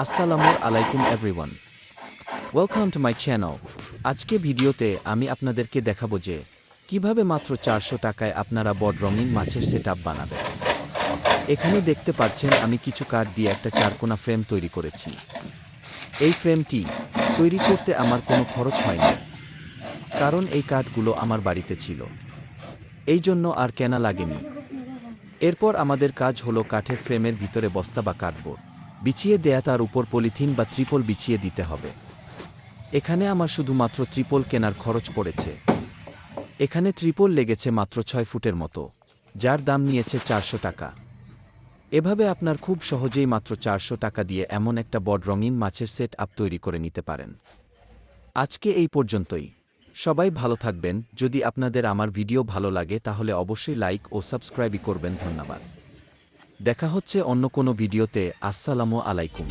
আসসালামু আলাইকুম everyone, welcome to my channel. আজকে ভিডিওতে আমি আপনাদেরকে দেখাবো যে কিভাবে মাত্র 400 টাকায় আপনারা বড় রঙিন মাছের সেটআপ বানাবেন। এখানে দেখতে পাচ্ছেন আমি কিছু কাঠ দিয়ে একটা চারকোনা ফ্রেম তৈরি করেছি। এই ফ্রেমটি তৈরি করতে আমার কোনো খরচ হয়নি, কারণ এই কাঠগুলো আমার বাড়িতে ছিল, এই জন্য আর কেনা লাগেনি। এরপর আমাদের কাজ হলো কাঠের ফ্রেমের ভিতরে বস্তা বা কার্ডবোর্ড বিছিয়ে দেয়া, তার উপর পলিথিন বা ত্রিপল বিছিয়ে দিতে হবে। এখানে আমার শুধুমাত্র ত্রিপল কেনার খরচ পড়েছে। এখানে ত্রিপল লেগেছে মাত্র 6 ফুটের মতো, যার দাম নিয়েছে 400 টাকা। এভাবে আপনার খুব সহজেই মাত্র 400 টাকা দিয়ে এমন একটা বড় রঙিন মাছের সেট আপ তৈরি করে নিতে পারেন। আজকে এই পর্যন্তই। সবাই ভালো থাকবেন। যদি আপনাদের আমার ভিডিও ভালো লাগে তাহলে অবশ্যই লাইক ও সাবস্ক্রাইব করবেন। ধন্যবাদ। দেখা হচ্ছে অন্য কোনো ভিডিওতে। আসসালামু আলাইকুম।